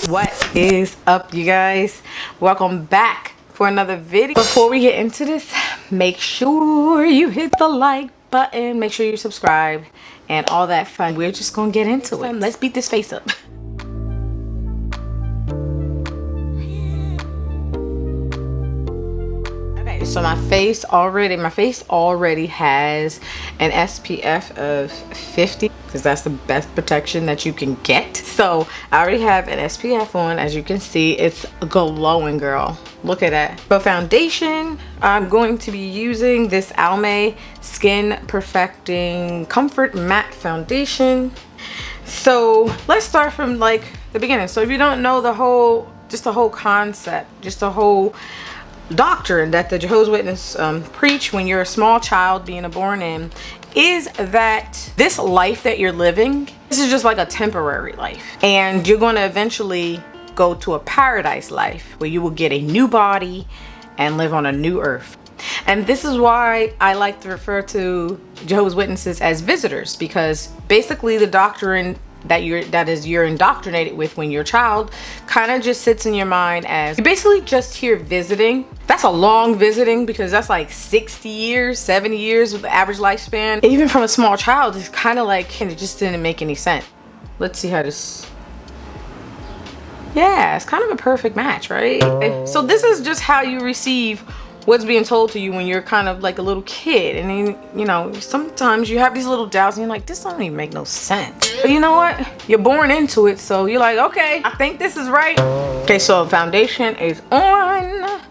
What is up, you guys? Welcome back for another video. Before we get into this, make sure you hit the like button, make sure you subscribe, and all that fun. We're just gonna get into it. Let's beat this face up. Okay, so my face already has an SPF of 50 because that's the best protection that you can get. So I already have an SPF on. As you can see, it's glowing, girl. Look at that. For foundation, I'm going to be using this Almay Skin Perfecting Comfort Matte Foundation. So let's start from like the beginning. So if you don't know the whole concept, just the whole doctrine that the Jehovah's Witnesses preach when you're a small child being born in, is that this life that you're living, this is just like a temporary life, and you're going to eventually go to a paradise life where you will get a new body and live on a new earth. And this is why I like to refer to Jehovah's Witnesses as visitors, because basically the doctrine that you're indoctrinated with when you're a child kind of just sits in your mind as you're basically just here visiting. That's a long visiting, because that's like 60 years, 70 years with the average lifespan. Even from a small child, it's kind of like, and it just didn't make any sense. Let's see how this, yeah, it's kind of a perfect match, right? So this is just how you receive what's being told to you when you're kind of like a little kid. And then, you know, sometimes you have these little doubts and you're like, this don't even make no sense. But you know what? You're born into it, so you're like, okay, I think this is right. Okay, so foundation is on.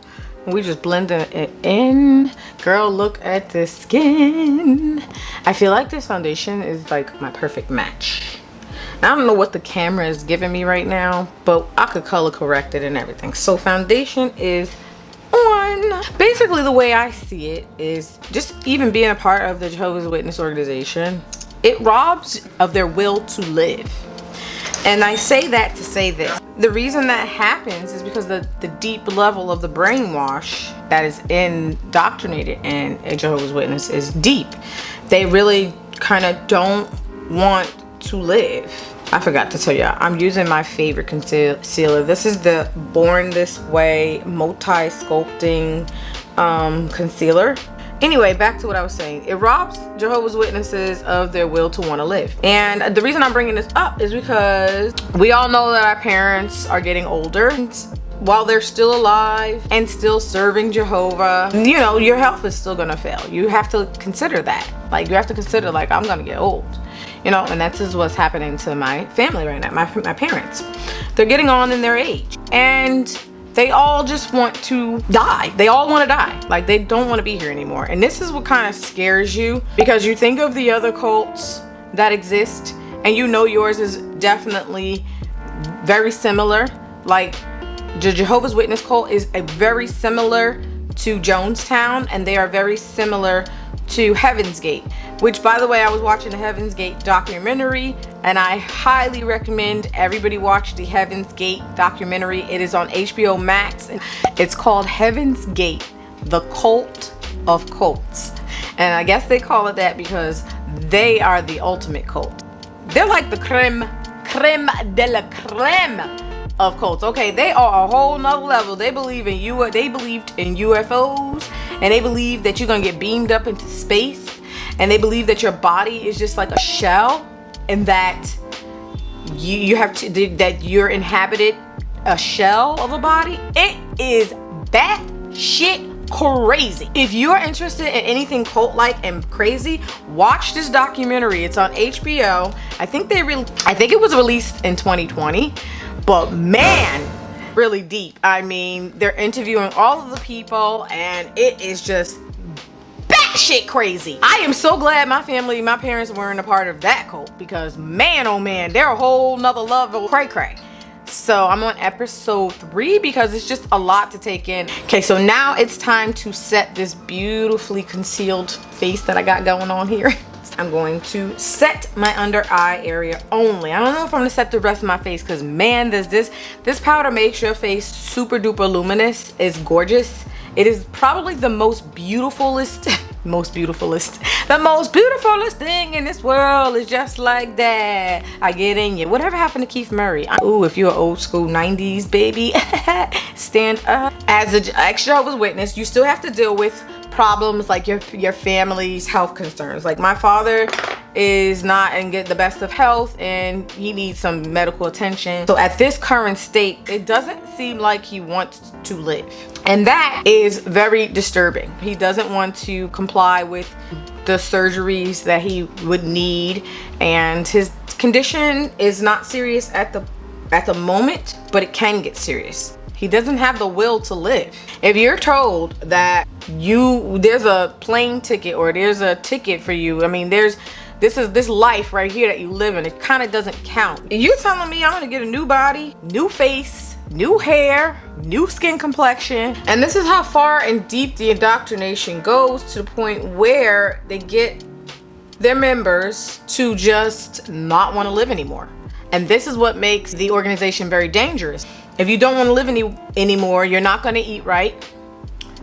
We just blending it in. Girl, look at this skin. I feel like this foundation is like my perfect match. I don't know what the camera is giving me right now, but I could color correct it and everything. So foundation is on. Basically, the way I see it is just even being a part of the Jehovah's Witness organization, it robs of their will to live. And I say that to say this. The reason that happens is because the deep level of the brainwash that is indoctrinated in a Jehovah's Witness is deep. They really kind of don't want to live. I forgot to tell you, I'm using my favorite concealer. This is the Born This Way Multi-Sculpting concealer. Anyway, back to what I was saying. It robs Jehovah's Witnesses of their will to want to live. And the reason I'm bringing this up is because we all know that our parents are getting older. While they're still alive and still serving Jehovah, you know, your health is still gonna fail. You have to consider that. Like, you have to consider, like, I'm gonna get old. You know, and that's just what's happening to my family right now, my parents. They're getting on in their age. And they all just want to die. They all want to die. Like, they don't want to be here anymore. And this is what kind of scares you, because you think of the other cults that exist and you know yours is definitely very similar. Like, the Jehovah's Witness cult is very similar to Jonestown, and they are very similar to Heaven's Gate, which, by the way, I was watching the Heaven's Gate documentary, and I highly recommend everybody watch the Heaven's Gate documentary. It is on HBO Max, and it's called Heaven's Gate, the Cult of Cults. And I guess they call it that because they are the ultimate cult. They're like the creme de la creme of cults. Okay, they are a whole nother level. They believed in UFOs, and they believe that you're gonna get beamed up into space, and they believe that your body is just like a shell, and that that you're inhabited a shell of a body. It is that shit crazy. If you're interested in anything cult-like and crazy, watch this documentary. It's on HBO. I think it was released in 2020, but man, really deep. I mean, they're interviewing all of the people, and it is just batshit crazy. I am so glad my parents weren't a part of that cult, because man, oh man, they're a whole nother level cray cray. So I'm on episode 3 because it's just a lot to take in. Okay, so now it's time to set this beautifully concealed face that I got going on here. I'm going to set my under eye area only. I don't know if I'm gonna set the rest of my face, because man, this powder makes your face super duper luminous. It's gorgeous. It is probably the most beautifulest The most beautifulest thing in this world is just like that. I get in you. Whatever happened to Keith Murray? Ooh, if you're an old school 90s baby, stand up. As an ex-Jehovah's Witness, you still have to deal with problems like your family's health concerns. Like my father is not in the best of health and he needs some medical attention. So at this current state, it doesn't seem like he wants to live. And that is very disturbing. He doesn't want to comply with the surgeries that he would need, and his condition is not serious at the moment, but it can get serious. He doesn't have the will to live. If you're told that there's a plane ticket or there's a ticket for you, I mean, this life right here that you live in, it kind of doesn't count. You're telling me I'm gonna get a new body, new face, new hair, new skin complexion. And this is how far and deep the indoctrination goes, to the point where they get their members to just not want to live anymore. And this is what makes the organization very dangerous. If you don't want to live anymore, you're not going to eat right.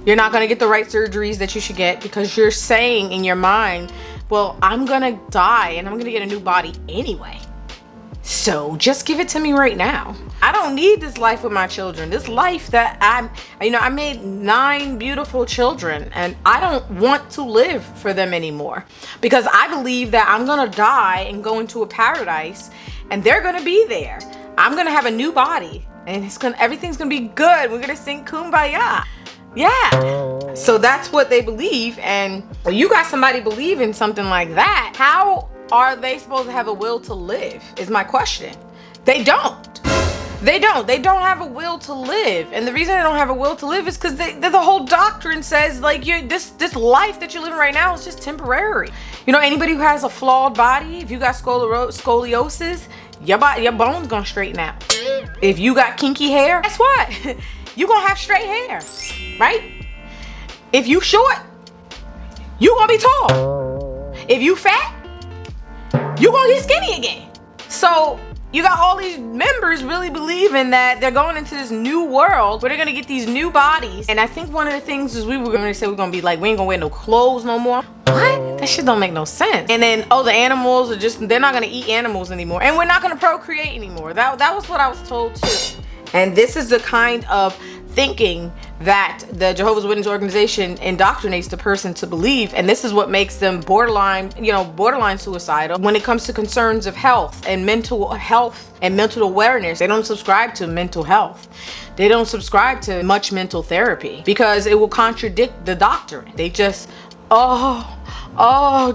You're not going to get the right surgeries that you should get, because you're saying in your mind, well, I'm going to die and I'm going to get a new body anyway. So just give it to me right now. I don't need this life with my children. This life that I made 9 beautiful children, and I don't want to live for them anymore, because I believe that I'm going to die and go into a paradise and they're going to be there. I'm going to have a new body and everything's going to be good. We're going to sing Kumbaya. Yeah. So that's what they believe. And when you got somebody believing something like that, how are they supposed to have a will to live is my question. They don't have a will to live. And the reason they don't have a will to live is because the whole doctrine says, like, this life that you're living right now is just temporary. You know, anybody who has a flawed body, if you got scoliosis, your bones gonna straighten out. If you got kinky hair, guess what? You gonna have straight hair, right? If you short, you gonna be tall. If you fat, you gonna get skinny again. So you got all these members really believing that they're going into this new world where they're gonna get these new bodies. And I think one of the things is we were gonna say we're gonna be like, we ain't gonna wear no clothes no more. What? That shit don't make no sense. And then, oh, the animals are just, they're not gonna eat animals anymore. And we're not gonna procreate anymore. That was what I was told too. And this is the kind of thinking that the Jehovah's Witness organization indoctrinates the person to believe, and this is what makes them borderline suicidal when it comes to concerns of health and mental awareness. They don't subscribe to mental health. They don't subscribe to much mental therapy because it will contradict the doctrine. They just, oh,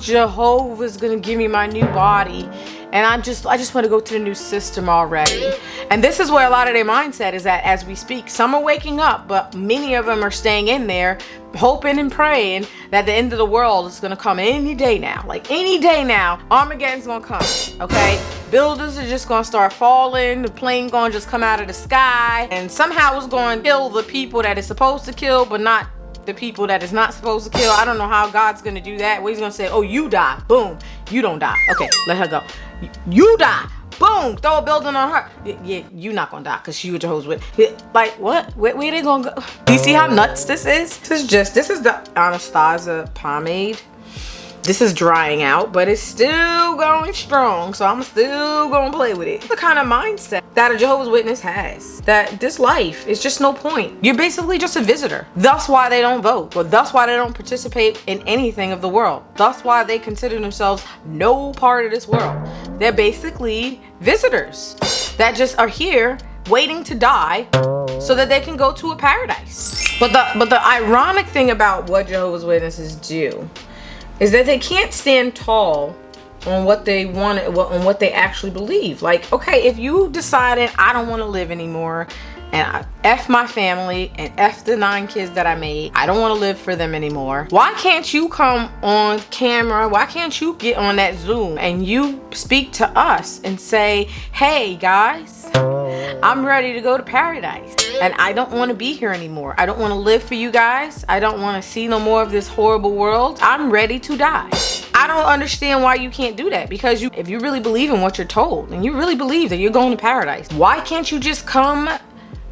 Jehovah's gonna give me my new body, and I just want to go to the new system already. And this is where a lot of their mindset is at as we speak. Some are waking up, but many of them are staying in there, hoping and praying that the end of the world is gonna come any day now. Like any day now, Armageddon's gonna come, okay? Buildings are just gonna start falling, the plane gonna just come out of the sky, and somehow it's gonna kill the people that it's supposed to kill, but not the people that it's not supposed to kill. I don't know how God's gonna do that. Where he's gonna say, oh, you die, boom, you don't die. Okay, let her go. You die, boom, throw a building on her. Yeah, you not gonna die because you a Jehovah's Witness. Like what? Where they gonna go? Do you see how nuts this is? This is the Anastasia pomade. This is drying out, but it's still going strong, so I'm still gonna play with it. The kind of mindset that a Jehovah's Witness has, that this life is just no point. You're basically just a visitor. That's why they don't vote, or that's why they don't participate in anything of the world. That's why they consider themselves no part of this world. They're basically visitors that just are here waiting to die so that they can go to a paradise. But the ironic thing about what Jehovah's Witnesses do is that they can't stand tall on what they want, on what they actually believe. Like, okay, if you decided I don't want to live anymore, and I F my family and F the 9 kids that I made, I don't want to live for them anymore, why can't you come on camera? Why can't you get on that Zoom and you speak to us and say, hey guys, I'm ready to go to paradise and I don't want to be here anymore. I don't want to live for you guys. I don't want to see no more of this horrible world. I'm ready to die. I don't understand why you can't do that, because if you really believe in what you're told and you really believe that you're going to paradise, why can't you just come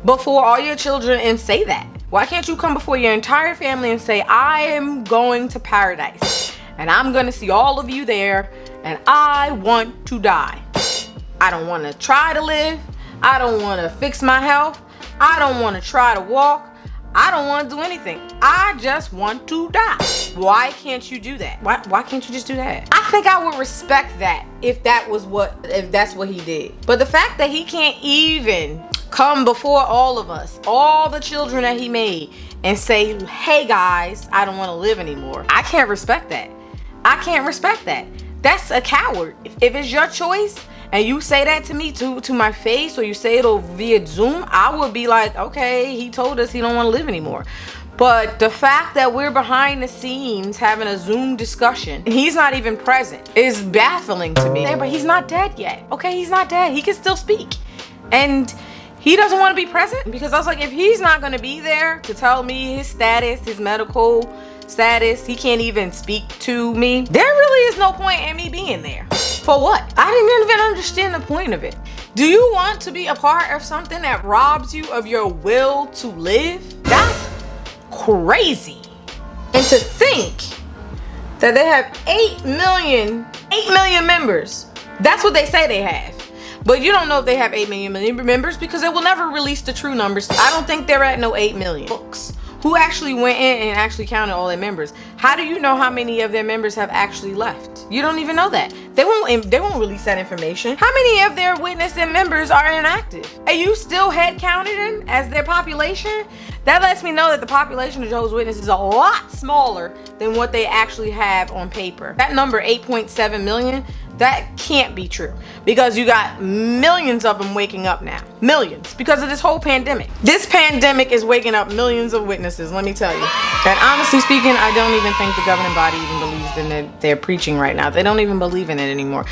before all your children and say that? Why can't you come before your entire family and say, I am going to paradise and I'm gonna see all of you there and I want to die. I don't want to try to live. I don't want to fix my health. I don't want to try to walk. I don't want to do anything. I just want to die. Why can't you do that? Why can't you just do that? I think I would respect that if that's what he did. But the fact that he can't even come before all of us, all the children that he made, and say, hey guys, I don't want to live anymore. I can't respect that. I can't respect that. That's a coward. If it's your choice and you say that to me to my face, or you say it via Zoom, I would be like, okay, he told us he don't want to live anymore. But the fact that we're behind the scenes having a Zoom discussion and he's not even present is baffling to me. But he's not dead yet. Okay, he's not dead. He can still speak. And he doesn't want to be present, because I was like, if he's not going to be there to tell me his status, his medical status, he can't even speak to me, there really is no point in me being there. For what? I didn't even understand the point of it. Do you want to be a part of something that robs you of your will to live? That's crazy. And to think that they have 8 million members. That's what they say they have. But you don't know if they have 8 million members, because they will never release the true numbers. I don't think they're at no 8 million books. Who actually went in and actually counted all their members? How do you know how many of their members have actually left? You don't even know that. They won't release that information. How many of their witness and members are inactive? Are you still head counted as their population? That lets me know that the population of Jehovah's Witnesses is a lot smaller than what they actually have on paper. That number, 8.7 million, that can't be true, because you got millions of them waking up now. Millions, because of this whole pandemic. This pandemic is waking up millions of witnesses, let me tell you. And honestly speaking, I don't even think the governing body even believes in their preaching right now. They don't even believe in it anymore.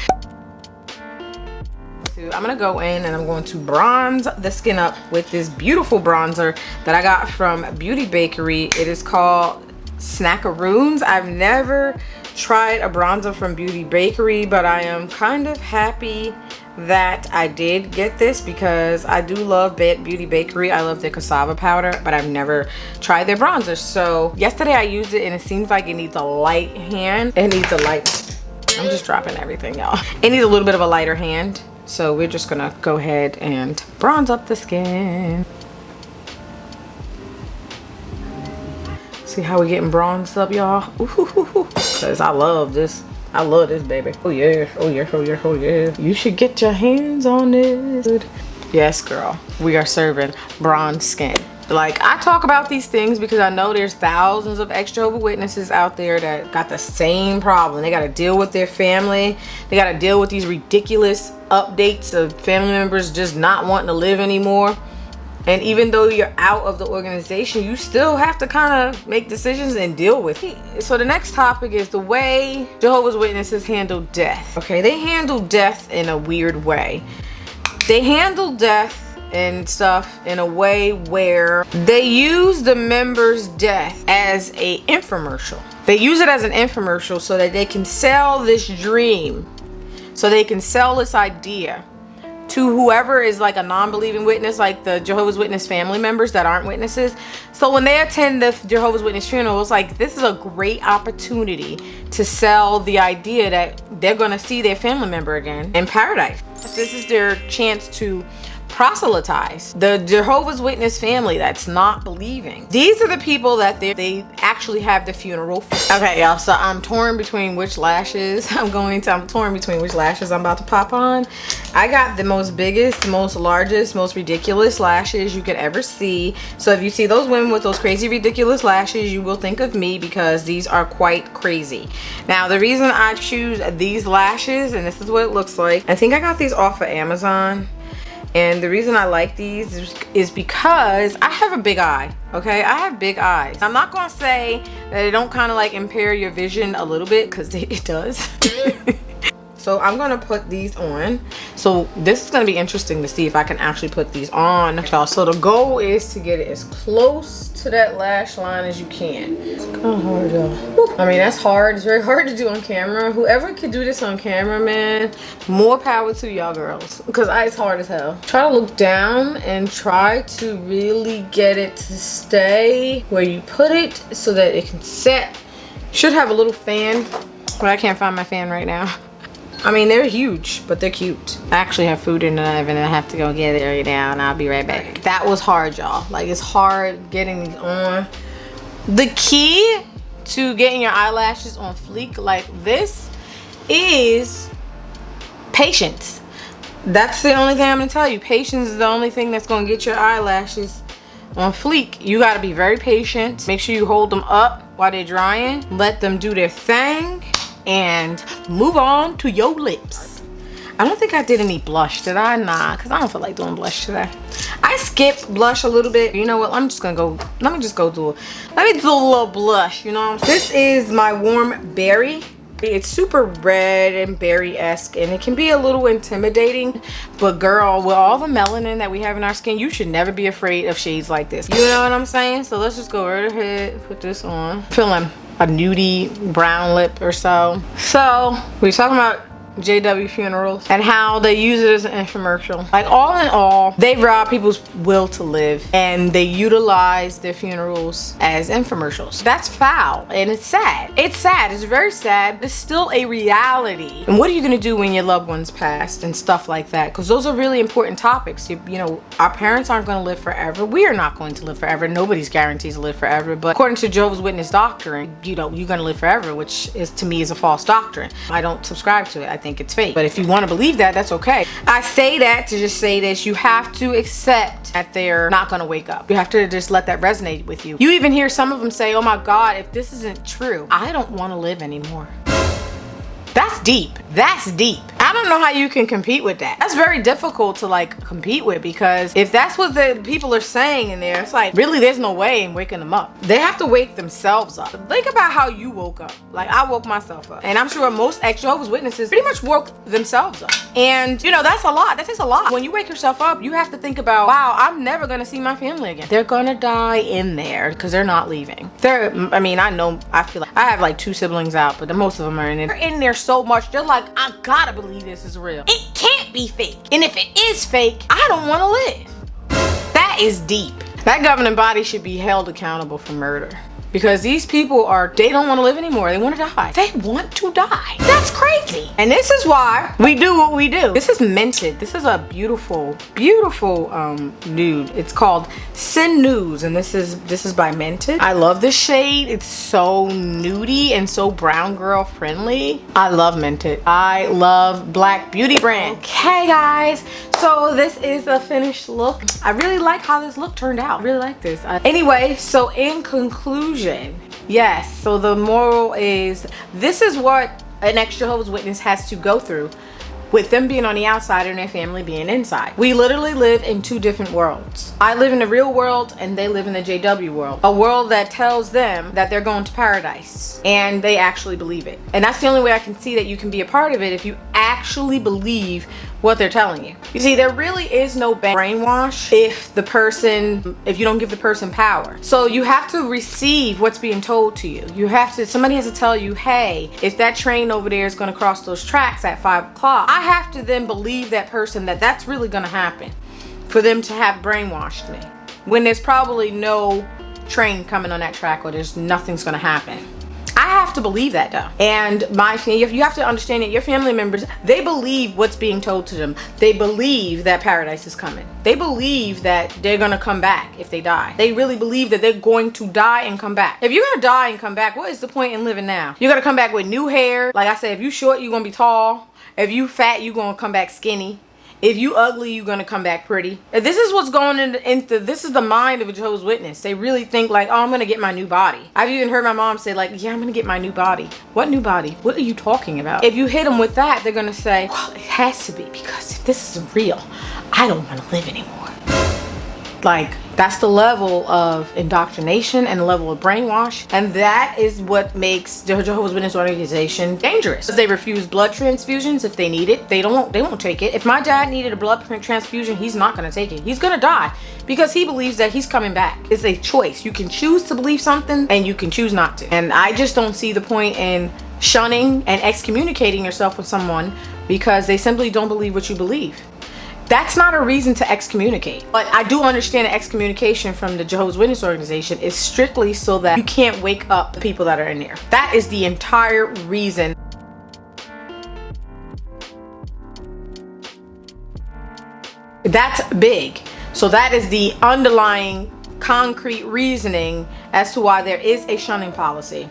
So I'm gonna go in and I'm going to bronze the skin up with this beautiful bronzer that I got from Beauty Bakerie. It is called Snackaroons. I've never tried a bronzer from Beauty Bakerie, but I am kind of happy that I did get this, because I do love Beauty Bakerie. I love their cassava powder, but I've never tried their bronzer. So yesterday I used it and it seems like it needs a light hand. It needs a light, I'm just dropping everything, y'all. It needs a little bit of a lighter hand. So we're just gonna go ahead and bronze up the skin. See how we getting bronzed up, y'all? Because I love this. I love this, baby. Oh yeah, oh yeah, oh yeah, oh yeah. You should get your hands on this. Yes, girl. We are serving bronze skin. Like, I talk about these things because I know there's thousands of ex-Jehovah's Witnesses out there that got the same problem. They got to deal with their family. They got to deal with these ridiculous updates of family members just not wanting to live anymore. And even though you're out of the organization, you still have to kind of make decisions and deal with it. So the next topic is the way Jehovah's Witnesses handle death. Okay, they handle death in a weird way. They handle death and stuff in a way where they use the member's death as a infomercial. They use it as an infomercial so that they can sell this dream, so they can sell this idea to whoever is like a non-believing witness, like the Jehovah's Witness family members that aren't witnesses. So when they attend the Jehovah's Witness funeral, it's like, this is a great opportunity to sell the idea that they're gonna see their family member again in paradise. This is their chance to proselytize the Jehovah's Witness family that's not believing. These are the people that they actually have the funeral for. Okay, y'all, so I'm torn between which lashes I'm torn between which lashes I'm about to pop on. I got the most biggest, most largest, most ridiculous lashes you could ever see. So if you see those women with those crazy ridiculous lashes, you will think of me, because these are quite crazy. Now, the reason I choose these lashes, and this is what it looks like, I think I got these off of Amazon. And the reason I like these is because I have a big eye, okay? I have big eyes. I'm not gonna say that it don't kind of like impair your vision a little bit, because it does. So I'm gonna put these on. So this is gonna be interesting to see if I can actually put these on, y'all. So the goal is to get it as close to that lash line as you can. It's kind of hard, y'all. I mean, that's hard. It's very hard to do on camera. Whoever could do this on camera, man, more power to y'all girls, because it's hard as hell. Try to look down and try to really get it to stay where you put it so that it can set. Should have a little fan, but I can't find my fan right now. I mean, they're huge, but they're cute. I actually have food in the oven and I have to go get it right now, and I'll be right back. That was hard, y'all. Like, it's hard getting these on. The key to getting your eyelashes on fleek like this is patience. That's the only thing I'm gonna tell you. Patience is the only thing that's gonna get your eyelashes on fleek. You gotta be very patient. Make sure you hold them up while they're drying. Let them do their thing and move on to your lips. I don't think I did any blush, did I? Nah, because I don't feel like doing blush today. I skipped blush a little bit. You know what? I'm just gonna go, let me do a little blush, you know? This is my warm berry. It's super red and berry-esque, and it can be a little intimidating, but girl, with all the melanin that we have in our skin, you should never be afraid of shades like this. You know what I'm saying? So let's just go right ahead, put this on. Feeling a nudie brown lip or so. So we're talking about JW funerals and how they use it as an infomercial. Like, all in all, they rob people's will to live, and they utilize their funerals as infomercials. That's foul, and it's sad. It's sad. It's very sad. It's still a reality. And what are you gonna do when your loved ones passed and stuff like that? Because those are really important topics. You know, our parents aren't gonna live forever. We are not going to live forever. Nobody's guaranteed to live forever. But according to Jehovah's Witness doctrine, you know, you're gonna live forever, which is, to me, is a false doctrine. I don't subscribe to it. I think it's fake. But if you want to believe that, that's okay. I say that to just say this: you have to accept that they're not going to wake up. You have to just let that resonate with you. You even hear some of them say, oh my God, if this isn't true, I don't want to live anymore. That's deep. That's deep. I don't know how you can compete with that. That's very difficult to like compete with, because if that's what the people are saying in there, it's like, really, there's no way in waking them up. They have to wake themselves up. Think about how you woke up. Like, I woke myself up, and I'm sure most ex-Jehovah's Witnesses pretty much woke themselves up. And you know, that's a lot. That takes a lot. When you wake yourself up, you have to think about, wow, I'm never gonna see my family again. They're gonna die in there because they're not leaving. I mean, I feel like I have like 2 siblings out, but most of them are in there. They're in there so much, they're like, I gotta believe this is real. It can't be fake. And if it is fake, I don't want to live. That is deep. That governing body should be held accountable for murder. Because these people they don't want to live anymore. They want to die. They want to die. That's crazy. And this is why we do what we do. This is Minted. This is a beautiful, beautiful nude. It's called Sin Nudes, and this is by Minted. I love this shade. It's so nudie and so brown girl friendly. I love Minted. I love Black Beauty brand. Okay, guys. So this is a finished look. I really like how this look turned out. I really like this. Anyway, so in conclusion, yes, so the moral is, this is what an ex-Jehovah's Witness has to go through with them being on the outside and their family being inside. We literally live in 2 different worlds. I live in the real world and they live in the JW world. A world that tells them that they're going to paradise, and they actually believe it. And that's the only way I can see that you can be a part of it, if you actually believe what they're telling you. You see, there really is no brainwash if you don't give the person power. So you have to receive what's being told to you. Somebody has to tell you, hey, if that train over there is going to cross those tracks at 5 o'clock, I have to then believe that person that that's really going to happen, for them to have brainwashed me, when there's probably no train coming on that track, or nothing's going to happen. I have to believe that though. And you have to understand that your family members, they believe what's being told to them. They believe that paradise is coming. They believe that they're gonna come back if they die. They really believe that they're going to die and come back. If you're gonna die and come back, what is the point in living now? You're gonna come back with new hair. Like I said, if you short, you're gonna be tall. If you fat, you're gonna come back skinny. If you ugly, you're gonna come back pretty. This is what's going into this is the mind of a Jehovah's Witness. They really think like, oh, I'm gonna get my new body. I've even heard my mom say like, yeah, I'm gonna get my new body. What new body? What are you talking about? If you hit them with that, they're gonna say, well, it has to be, because if this isn't real, I don't want to live anymore. Like, that's the level of indoctrination and the level of brainwash, and that is what makes the Jehovah's Witness organization dangerous. They refuse blood transfusions if they need it. They won't take it. If my dad needed a blood transfusion, he's not going to take it. He's going to die because he believes that he's coming back. It's a choice. You can choose to believe something and you can choose not to. And I just don't see the point in shunning and excommunicating yourself with someone because they simply don't believe what you believe. That's not a reason to excommunicate. But I do understand that excommunication from the Jehovah's Witness organization is strictly so that you can't wake up the people that are in there. That is the entire reason. That's big. So that is the underlying concrete reasoning as to why there is a shunning policy.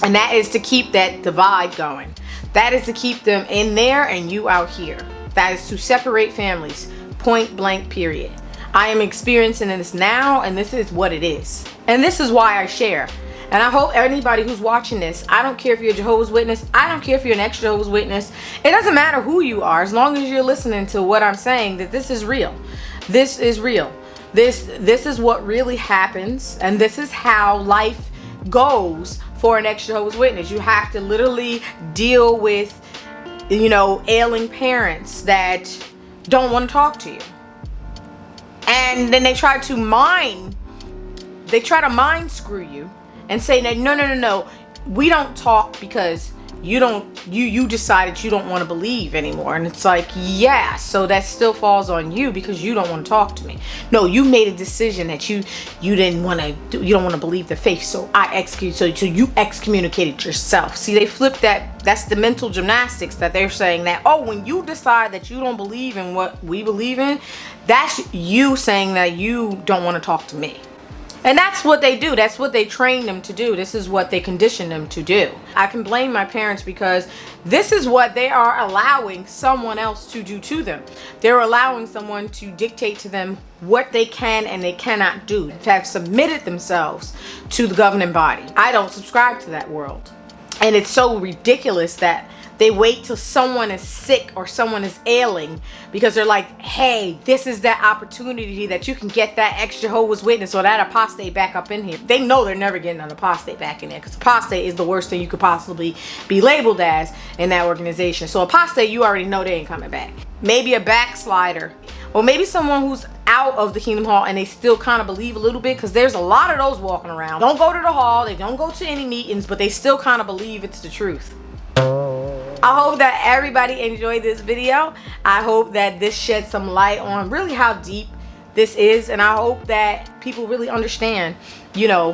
And that is to keep that divide going. That is to keep them in there and you out here. That is to separate families, point blank, period. I am experiencing this now, and this is what it is. And this is why I share. And I hope anybody who's watching this, I don't care if you're a Jehovah's Witness, I don't care if you're an ex-Jehovah's Witness, it doesn't matter who you are, as long as you're listening to what I'm saying, that this is real. This is real. This is what really happens, and this is how life goes for an ex-Jehovah's Witness. You have to literally deal with, you know, ailing parents that don't want to talk to you, and then they try to mind screw you and say that no, we don't talk because you decided you don't want to believe anymore. And it's like, yeah, so that still falls on you because you don't want to talk to me. No, you made a decision that you don't want to believe the faith, so so you excommunicated yourself. See, they flipped that. That's the mental gymnastics that they're saying, that, oh, when you decide that you don't believe in what we believe in, that's you saying that you don't want to talk to me. And that's what they do. That's what they train them to do. This is what they condition them to do. I can blame my parents because this is what they are allowing someone else to do to them. They're allowing someone to dictate to them what they can and they cannot do, to have submitted themselves to the governing body. I don't subscribe to that world. And it's so ridiculous that they wait till someone is sick or someone is ailing because they're like, hey, this is that opportunity that you can get that ex-Jehovah's Witness or that apostate back up in here. They know they're never getting an apostate back in there because apostate is the worst thing you could possibly be labeled as in that organization. So apostate, you already know they ain't coming back. Maybe a backslider, or maybe someone who's out of the Kingdom Hall and they still kind of believe a little bit, because there's a lot of those walking around. Don't go to the hall, they don't go to any meetings, but they still kind of believe it's the truth. I hope that everybody enjoyed this video. I hope that this sheds some light on really how deep this is, and I hope that people really understand, you know,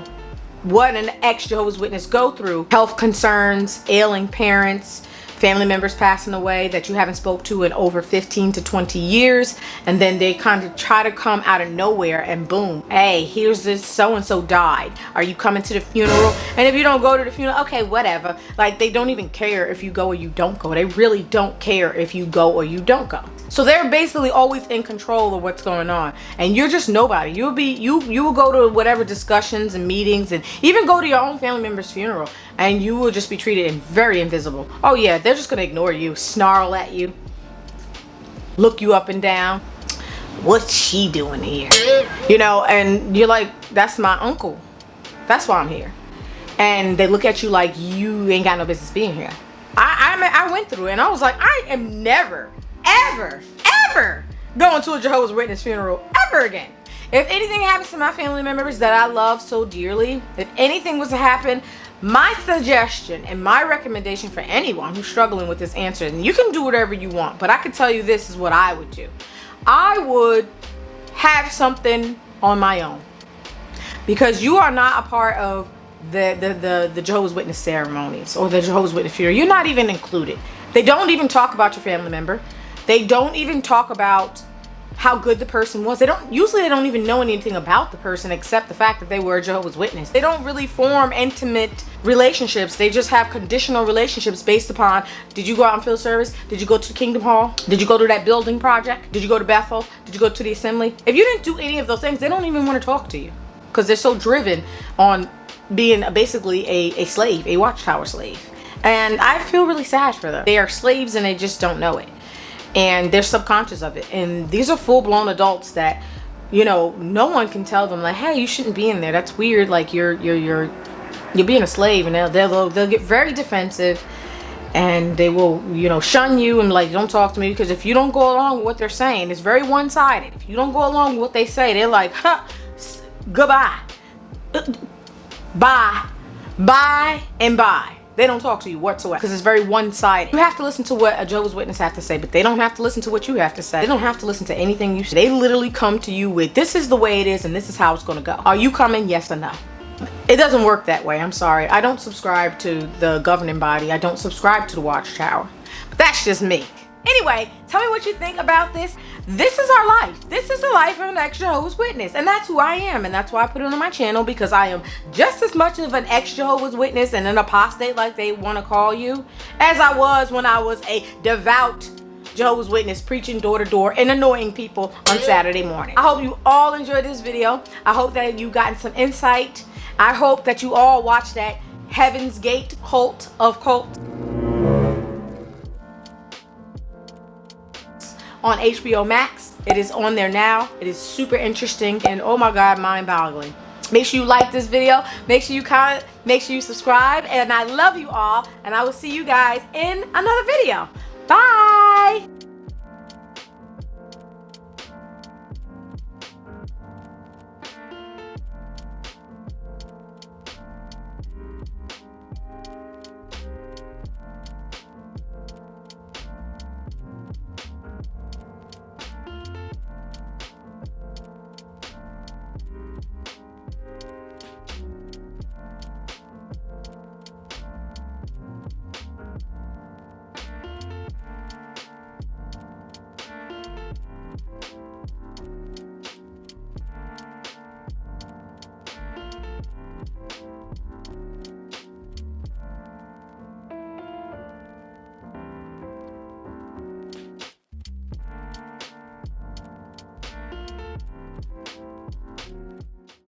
what an ex-Jehovah's Witness go through. Health concerns, ailing parents, family members passing away that you haven't spoke to in over 15 to 20 years, and then they kind of try to come out of nowhere and boom, hey, here's this so-and-so died, are you coming to the funeral? And if you don't go to the funeral, okay, whatever. Like, they don't even care if you go or you don't go. They really don't care if you go or you don't go. So they're basically always in control of what's going on, and you're just nobody. You will go to whatever discussions and meetings, and even go to your own family member's funeral, and you will just be treated very invisible. Oh yeah, they're just gonna ignore you, snarl at you, look you up and down. What's she doing here? You know, and you're like, that's my uncle. That's why I'm here. And they look at you like you ain't got no business being here. I went through it, and I was like, I am never, ever going to a Jehovah's Witness funeral ever again. If anything happens to my family members that I love so dearly, if anything was to happen, my suggestion and my recommendation for anyone who's struggling with this answer, and you can do whatever you want, but I can tell you this is what I would do. I would have something on my own, because you are not a part of the Jehovah's Witness ceremonies or the Jehovah's Witness funeral. You're not even included. They don't even talk about your family member. They don't even talk about how good the person was. They don't even know anything about the person except the fact that they were a Jehovah's Witness. They don't really form intimate relationships. They just have conditional relationships based upon, did you go out and field service? Did you go to the Kingdom Hall? Did you go to that building project? Did you go to Bethel? Did you go to the assembly? If you didn't do any of those things, they don't even want to talk to you, because they're so driven on being basically a slave, a watchtower slave. And I feel really sad for them. They are slaves and they just don't know it, and they're subconscious of it. And these are full-blown adults that you know, no one can tell them like, hey, you shouldn't be in there. That's weird. Like you're being a slave, and they'll get very defensive, and they will, you know, shun you and like, don't talk to me, because if you don't go along with what they're saying, it's very one-sided. If you don't go along with what they say, they're like, huh, goodbye, bye, bye, and bye. They don't talk to you whatsoever because it's very one-sided. You have to listen to what a Jehovah's Witness have to say, but they don't have to listen to what you have to say. They don't have to listen to anything you say. They literally come to you with, this is the way it is and this is how it's going to go. Are you coming? Yes or no? It doesn't work that way. I'm sorry. I don't subscribe to the governing body. I don't subscribe to the Watchtower. But that's just me. Anyway, tell me what you think about this. This is our life. This is the life of an ex-Jehovah's Witness. And that's who I am. And that's why I put it on my channel, because I am just as much of an ex-Jehovah's Witness and an apostate, like they want to call you, as I was when I was a devout Jehovah's Witness preaching door to door and annoying people on Saturday morning. I hope you all enjoyed this video. I hope that you gotten some insight. I hope that you all watched that Heaven's Gate cult of cults on HBO Max. It is on there now. It is super interesting and oh my god, mind-boggling. Make sure you like this video, make sure you comment, make sure you subscribe, and I love you all, and I will see you guys in another video. Bye.